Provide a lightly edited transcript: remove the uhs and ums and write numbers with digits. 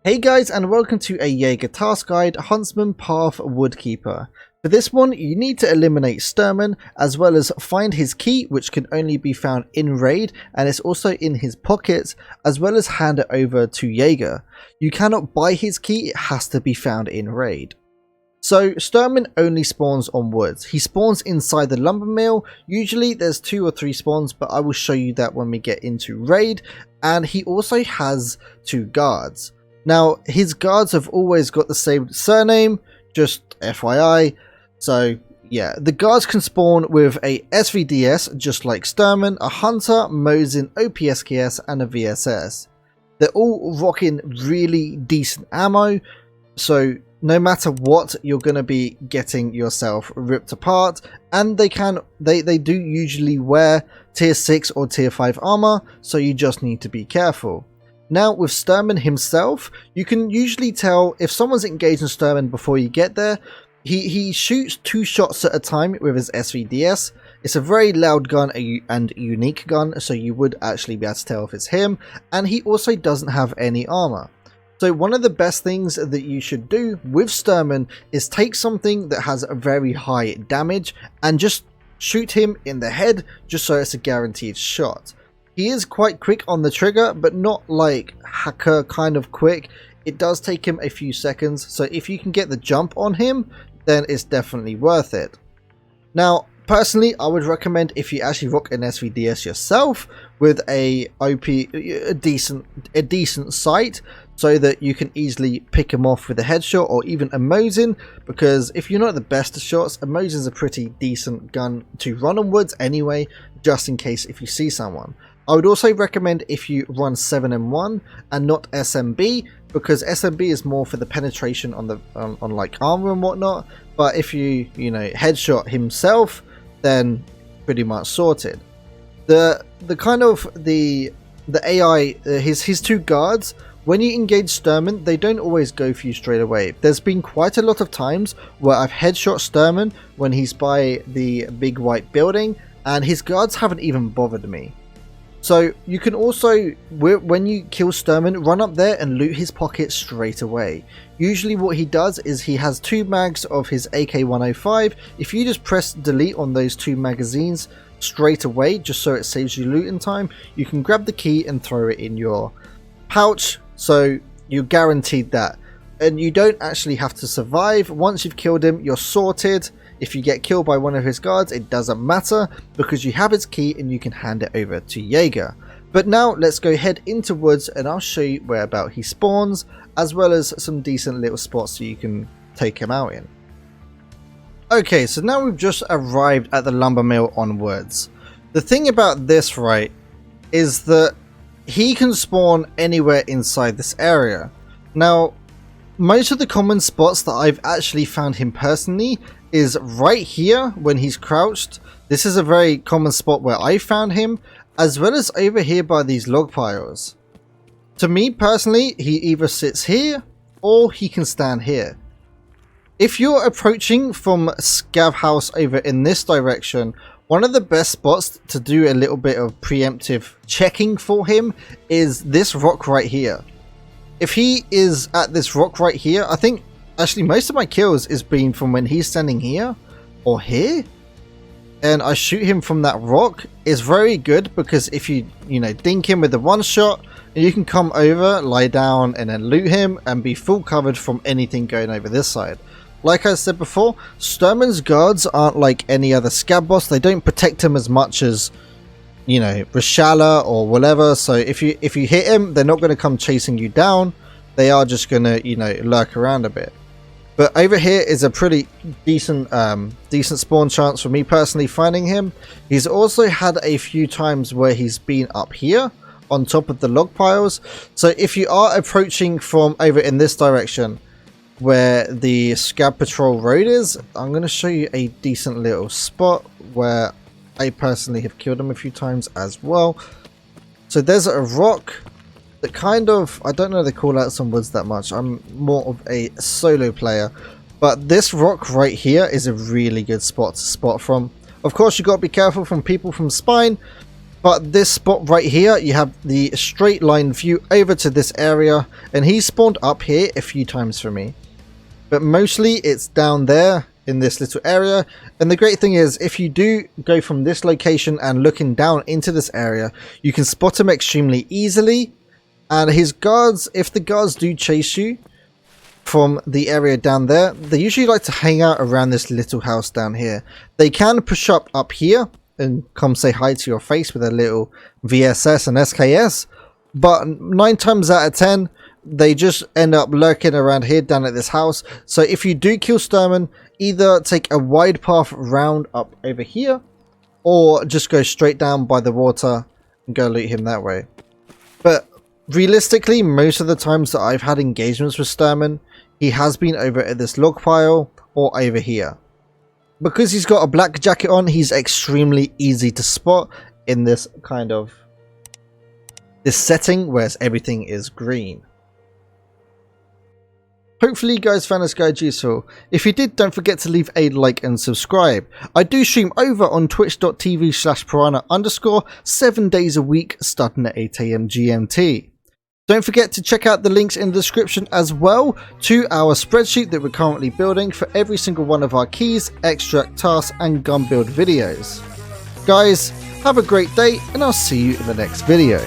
Hey guys, and welcome to a Jaeger task guide, Huntsman Path Woodkeeper. For this one, you need to eliminate Shturman, as well as find his key, which can only be found in raid, and it's also in his pockets, as well as hand it over to Jaeger. You cannot buy his key, it has to be found in raid. So Shturman only spawns on woods. He spawns inside the lumber mill. Usually there's 2 or 3 spawns, but I will show you that when we get into raid. And he also has 2 guards. Now, his guards have always got the same surname, just FYI. So, yeah, the guards can spawn with a SVDS, just like Shturman, a Hunter, Mosin, OPSKS, and a VSS. They're all rocking really decent ammo, so no matter what, you're going to be getting yourself ripped apart, and they do usually wear tier 6 or tier 5 armor, so you just need to be careful. Now, with Shturman himself, you can usually tell if someone's engaged in Shturman before you get there. He shoots 2 shots at a time with his SVDS. It's a very loud gun and unique gun, so you would actually be able to tell if it's him. And he also doesn't have any armor. So one of the best things that you should do with Shturman is take something that has a very high damage and just shoot him in the head, just so it's a guaranteed shot. He is quite quick on the trigger, but not like hacker kind of quick. It does take him a few seconds, so if you can get the jump on him, then it's definitely worth it. Now, personally, I would recommend if you actually rock an SVDS yourself with a decent sight, so that you can easily pick him off with a headshot or even a Mosin, because if you're not the best of shots, a Mosin's a pretty decent gun to run on woods anyway, just in case if you see someone. I would also recommend if you run 7M1 and not SMB, because SMB is more for the penetration on the on like armor and whatnot. But if you headshot himself, then pretty much sorted. The AI, his 2 guards, when you engage Shturman, they don't always go for you straight away. There's been quite a lot of times where I've headshot Shturman when he's by the big white building, and his guards haven't even bothered me. So you can also, when you kill Shturman, run up there and loot his pocket straight away. Usually what he does is he has 2 mags of his AK-105. If you just press delete on those 2 magazines straight away, just so it saves you looting time, you can grab the key and throw it in your pouch, so you're guaranteed that. And you don't actually have to survive. Once you've killed him, you're sorted. If you get killed by one of his guards, it doesn't matter, because you have his key and you can hand it over to Jaeger. But now let's go head into woods and I'll show you whereabout he spawns, as well as some decent little spots so you can take him out in. Okay, so now we've just arrived at the lumber mill on woods. The thing about this, right, is that he can spawn anywhere inside this area. Now, most of the common spots that I've actually found him personally is right here when he's crouched. This is a very common spot where I found him, as well as over here by these log piles. To me personally, he either sits here or he can stand here. If you're approaching from Scav House over in this direction, one of the best spots to do a little bit of preemptive checking for him is this rock right here. If he is at this rock right here, I think actually most of my kills is been from when he's standing here or here, and I shoot him from that rock. Is very good, because if you dink him with the 1 shot, you can come over, lie down, and then loot him and be full covered from anything going over this side. Like I said before, Shturman's guards aren't like any other scab boss. They don't protect him as much as Rashala or whatever. So if you hit him, they're not going to come chasing you down. They are just going to lurk around a bit. But over here is a pretty decent spawn chance for me personally finding him. He's also had a few times where he's been up here on top of the log piles. So if you are approaching from over in this direction where the Scab Patrol Road is, I'm going to show you a decent little spot where I personally have killed him a few times as well. So there's a rock that kind of, I don't know the call outs on woods that much. I'm more of a solo player. But this rock right here is a really good spot to spot from. Of course, you got to be careful from people from Spine. But this spot right here, you have the straight line view over to this area, and he spawned up here a few times for me. But mostly it's down there in this little area. And the great thing is, if you do go from this location and looking down into this area, you can spot him extremely easily. And his guards, if the guards do chase you from the area down there, they usually like to hang out around this little house down here. They can push up here and come say hi to your face with a little VSS and SKS, but 9 times out of 10 they just end up lurking around here down at this house. So if you do kill Shturman, either take a wide path round up over here, or just go straight down by the water and go loot him that way. But realistically, most of the times that I've had engagements with Shturman, he has been over at this log pile or over here. Because he's got a black jacket on, he's extremely easy to spot in this kind of this setting where everything is green. Hopefully you guys found this guide useful. If you did, don't forget to leave a like and subscribe. I do stream over on twitch.tv/piranha_ 7 days a week starting at 8 AM GMT. Don't forget to check out the links in the description as well to our spreadsheet that we're currently building for every single one of our keys, extract tasks and gun build videos. Guys, have a great day and I'll see you in the next video.